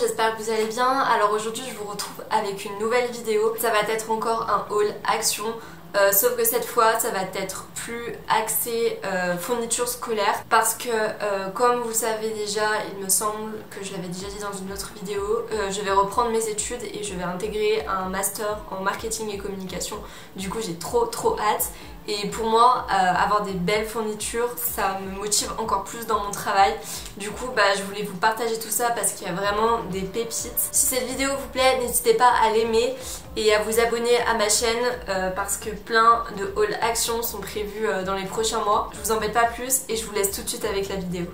j'espère que vous allez bien. Alors aujourd'hui je vous retrouve avec une nouvelle vidéo. Ça va être encore un haul action, sauf que cette fois ça va être plus axé fourniture scolaire parce que comme vous le savez déjà, il me semble que je l'avais déjà dit dans une autre vidéo, je vais reprendre mes études et je vais intégrer un master en marketing et communication. Du coup j'ai trop hâte. Et pour moi, avoir des belles fournitures, ça me motive encore plus dans mon travail. Du coup, je voulais vous partager tout ça parce qu'il y a vraiment des pépites. Si cette vidéo vous plaît, n'hésitez pas à l'aimer et à vous abonner à ma chaîne parce que plein de haul actions sont prévus dans les prochains mois. Je vous embête pas plus et je vous laisse tout de suite avec la vidéo.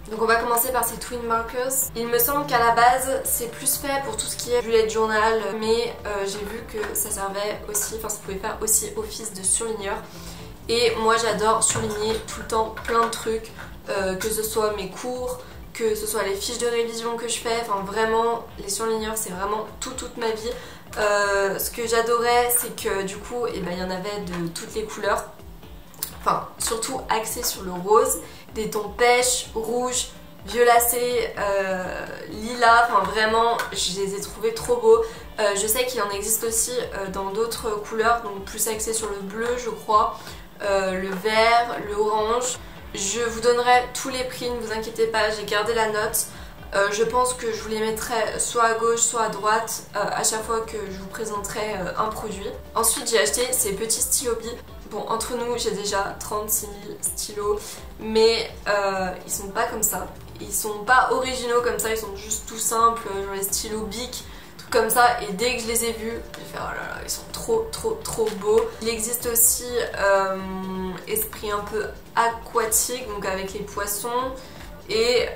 Donc on va commencer par ces twin markers. Il me semble qu'à la base c'est plus fait pour tout ce qui est bullet journal, mais j'ai vu que ça servait aussi, enfin ça pouvait faire aussi office de surligneur. Et moi j'adore surligner tout le temps plein de trucs, que ce soit mes cours, que ce soit les fiches de révision que je fais, enfin vraiment les surligneurs c'est vraiment toute ma vie. Ce que j'adorais c'est que du coup il y en avait de toutes les couleurs. Enfin, surtout axé sur le rose, des tons pêche, rouge, violacé, lilas, enfin vraiment je les ai trouvés trop beaux. Je sais qu'il en existe aussi dans d'autres couleurs, donc plus axé sur le bleu je crois, le vert, le orange. Je vous donnerai tous les prix, ne vous inquiétez pas, j'ai gardé la note. Je pense que je vous les mettrai soit à gauche soit à droite à chaque fois que je vous présenterai un produit. Ensuite j'ai acheté ces petits stylos Bic. Bon, entre nous j'ai déjà 36 000 stylos, mais ils sont pas comme ça. Ils sont pas originaux comme ça, ils sont juste tout simples, genre les stylos Bic, trucs comme ça. Et dès que je les ai vus, j'ai fait oh là là, ils sont trop beaux. Il existe aussi esprit un peu aquatique, donc avec les poissons. Et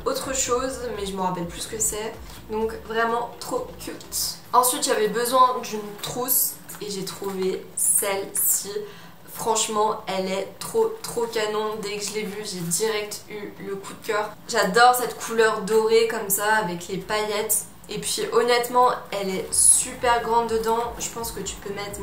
autre chose, mais je me rappelle plus ce que c'est, donc vraiment trop cute. Ensuite j'avais besoin d'une trousse et j'ai trouvé celle-ci. Franchement elle est trop canon. Dès que je l'ai vue j'ai direct eu le coup de cœur. J'adore cette couleur dorée comme ça avec les paillettes. Et puis honnêtement elle est super grande dedans. Je pense que tu peux mettre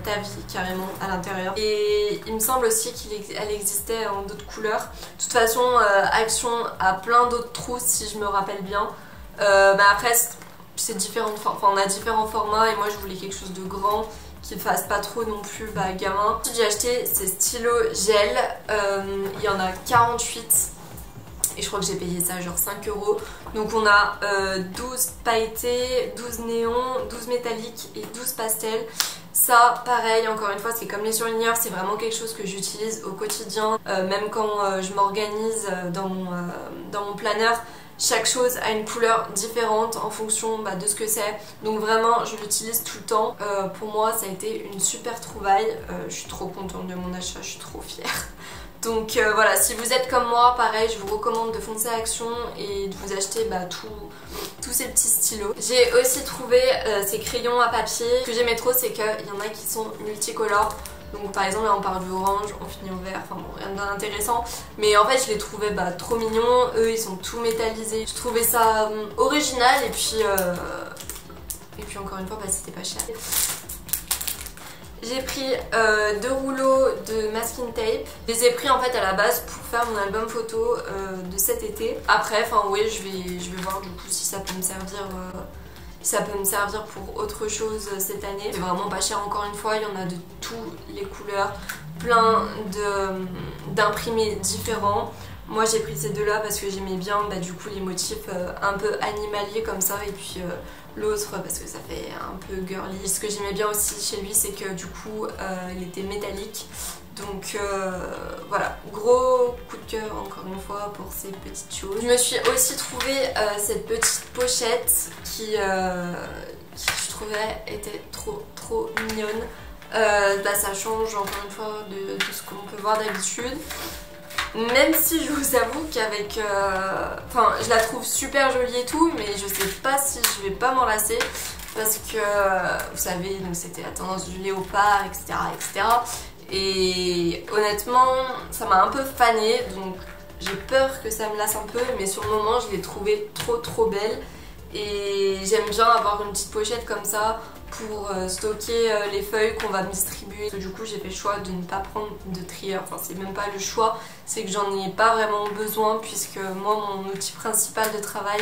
ta vie carrément à l'intérieur. Et il me semble aussi qu'elle existait en d'autres couleurs. De toute façon Action a plein d'autres trousses si je me rappelle bien. Après c'est différent, enfin on a différents formats et moi je voulais quelque chose de grand qui ne fasse pas trop non plus gamin. Ensuite j'ai acheté ces stylos gel, il y en a 48 et je crois que j'ai payé ça genre 5 €. Donc on a 12 pailletés, 12 néons, 12 métalliques et 12 pastels. Ça pareil, encore une fois c'est comme les surligneurs, c'est vraiment quelque chose que j'utilise au quotidien, même quand je m'organise dans mon planeur. Chaque chose a une couleur différente en fonction de ce que c'est. Donc vraiment je l'utilise tout le temps. Pour moi ça a été une super trouvaille. Je suis trop contente de mon achat, je suis trop fière. Donc voilà, si vous êtes comme moi, pareil, je vous recommande de foncer à Action et de vous acheter tous ces petits stylos. J'ai aussi trouvé ces crayons à papier. Ce que j'aimais trop c'est qu'il y en a qui sont multicolores. Donc par exemple là on part du orange, on finit au vert, enfin bon rien d'intéressant. Mais en fait je les trouvais trop mignons, eux ils sont tout métallisés. Je trouvais ça original et puis encore une fois c'était pas cher. J'ai pris 2 rouleaux de masking tape. Je les ai pris en fait à la base pour faire mon album photo de cet été. Après oui je vais voir du coup si ça peut me servir. Ça peut me servir pour autre chose cette année. C'est vraiment pas cher encore une fois, il y en a de toutes les couleurs, plein d'imprimés différents. Moi j'ai pris ces deux-là parce que j'aimais bien du coup les motifs un peu animaliers comme ça et puis l'autre parce que ça fait un peu girly. Ce que j'aimais bien aussi chez lui c'est que du coup il était métallique. Donc voilà, gros coup de cœur encore une fois pour ces petites choses. Je me suis aussi trouvé cette petite pochette qui je trouvais était trop mignonne. Ça change encore une fois de ce qu'on peut voir d'habitude. Même si je vous avoue qu'avec... je la trouve super jolie et tout, mais je sais pas si je vais pas m'en lasser. Parce que, vous savez, donc c'était la tendance du léopard, etc. Et honnêtement, ça m'a un peu fanée, donc j'ai peur que ça me lasse un peu, mais sur le moment, je l'ai trouvée trop belle. Et j'aime bien avoir une petite pochette comme ça pour stocker les feuilles qu'on va me distribuer. Du coup j'ai fait le choix de ne pas prendre de trieur, enfin c'est même pas le choix, c'est que j'en ai pas vraiment besoin puisque moi mon outil principal de travail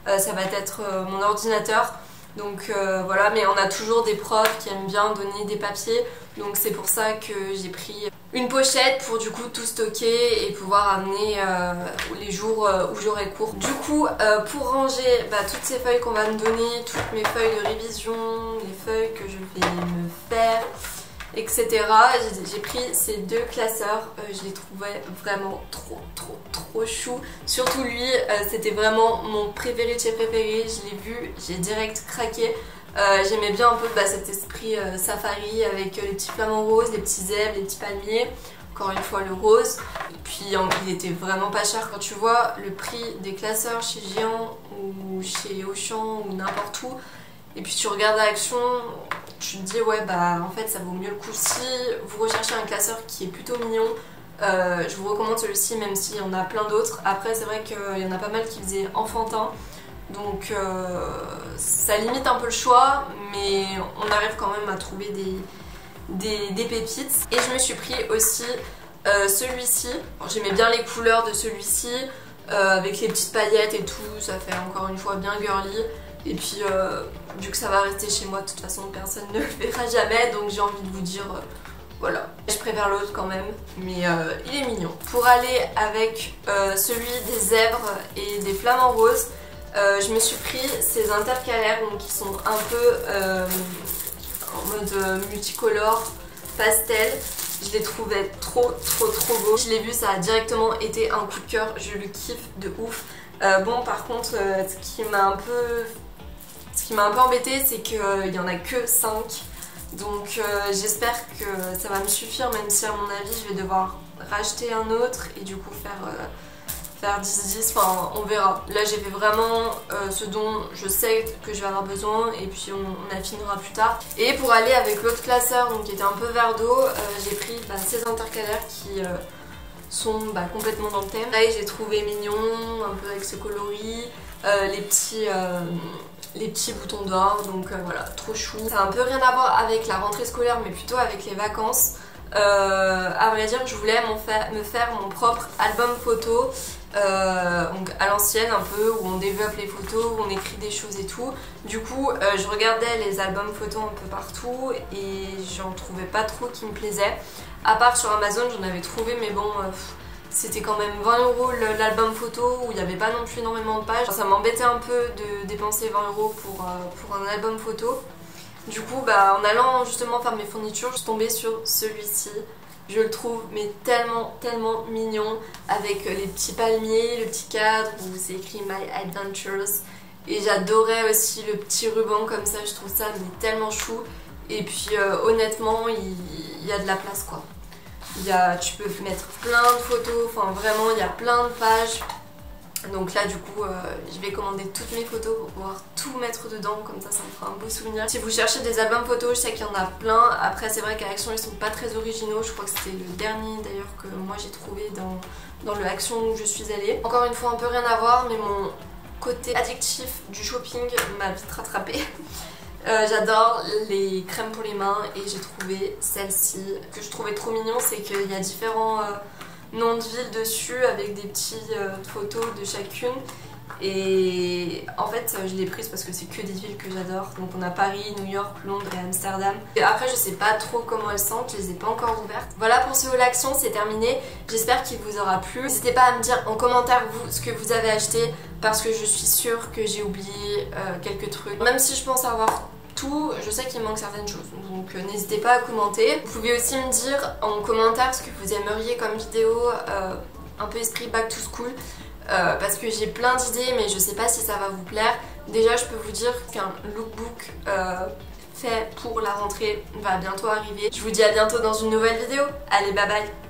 ça va être mon ordinateur. Donc voilà, mais on a toujours des profs qui aiment bien donner des papiers, donc c'est pour ça que j'ai pris une pochette pour du coup tout stocker et pouvoir amener les jours où j'aurai cours. Du coup pour ranger toutes ces feuilles qu'on va me donner, toutes mes feuilles de révision, les feuilles que je vais me faire, etc. J'ai pris ces deux classeurs, je les trouvais vraiment trop chou. Surtout lui, c'était vraiment mon préféré de chez préféré, je l'ai vu, j'ai direct craqué. J'aimais bien un peu cet esprit safari avec les petits flamants roses, les petits zèbres, les petits palmiers, encore une fois le rose. Et puis il était vraiment pas cher. Quand tu vois le prix des classeurs chez Géant ou chez Auchan ou n'importe où, et puis tu regardes à Action, tu te dis ouais en fait ça vaut mieux le coup. Si vous recherchez un classeur qui est plutôt mignon, je vous recommande celui-ci même s'il y en a plein d'autres. Après c'est vrai qu'il y en a pas mal qui faisaient enfantin. Donc ça limite un peu le choix, mais on arrive quand même à trouver des pépites. Et je me suis pris aussi celui-ci. J'aimais bien les couleurs de celui-ci, avec les petites paillettes et tout, ça fait encore une fois bien girly. Et puis vu que ça va rester chez moi, de toute façon personne ne le verra jamais, donc j'ai envie de vous dire voilà. Je préfère l'autre quand même, mais il est mignon. Pour aller avec celui des zèbres et des flamants roses, je me suis pris ces intercalaires donc qui sont un peu en mode multicolore, pastel. Je les trouvais trop beaux. Je l'ai vu, ça a directement été un coup de cœur, je le kiffe de ouf. Bon par contre ce qui m'a un peu embêté, c'est qu'il n'y en a que 5. Donc j'espère que ça va me suffire, même si à mon avis je vais devoir racheter un autre et du coup faire 10-10, enfin on verra. Là j'ai fait vraiment ce dont je sais que je vais avoir besoin et puis on affinera plus tard. Et pour aller avec l'autre classeur donc qui était un peu vert d'eau, j'ai pris ces intercalaires qui sont complètement dans le thème. Là j'ai trouvé mignon, un peu avec ce coloris, les petits boutons d'or, donc voilà, trop chou. Ça a un peu rien à voir avec la rentrée scolaire mais plutôt avec les vacances. À vrai dire, je voulais me faire mon propre album photo, donc à l'ancienne un peu, où on développe les photos, où on écrit des choses et tout. Du coup je regardais les albums photos un peu partout et j'en trouvais pas trop qui me plaisaient. À part sur Amazon j'en avais trouvé, mais bon c'était quand même 20 € l'album photo où il n'y avait pas non plus énormément de pages. Ça m'embêtait un peu de dépenser 20 € pour un album photo. Du coup en allant justement faire mes fournitures, je suis tombée sur celui-ci. Je le trouve mais tellement mignon, avec les petits palmiers, le petit cadre où c'est écrit My Adventures. Et j'adorais aussi le petit ruban comme ça, je trouve ça mais tellement chou. Et puis honnêtement il y a de la place quoi. Tu peux mettre plein de photos, enfin vraiment il y a plein de pages. Donc là du coup je vais commander toutes mes photos pour pouvoir tout mettre dedans, comme ça me fera un beau souvenir. Si vous cherchez des albums photos, je sais qu'il y en a plein. Après c'est vrai qu'à Action ils sont pas très originaux, je crois que c'était le dernier d'ailleurs que moi j'ai trouvé dans le Action où je suis allée. Encore une fois un peu rien à voir, mais mon côté addictif du shopping m'a vite rattrapée. J'adore les crèmes pour les mains et j'ai trouvé celle-ci que je trouvais trop mignon, c'est qu'il y a différents noms de villes dessus avec des petites photos de chacune. Et en fait je l'ai prise parce que c'est que des villes que j'adore. Donc on a Paris, New York, Londres et Amsterdam. Et après je sais pas trop comment elles sentent, je les ai pas encore ouvertes. Voilà pour ce haul Action, c'est terminé. J'espère qu'il vous aura plu. N'hésitez pas à me dire en commentaire vous ce que vous avez acheté, parce que je suis sûre que j'ai oublié quelques trucs. Même si je pense avoir tout, je sais qu'il manque certaines choses, donc n'hésitez pas à commenter. Vous pouvez aussi me dire en commentaire ce que vous aimeriez comme vidéo, un peu esprit back to school, parce que j'ai plein d'idées mais je sais pas si ça va vous plaire. Déjà je peux vous dire qu'un lookbook fait pour la rentrée va bientôt arriver. Je vous dis à bientôt dans une nouvelle vidéo. Allez bye bye.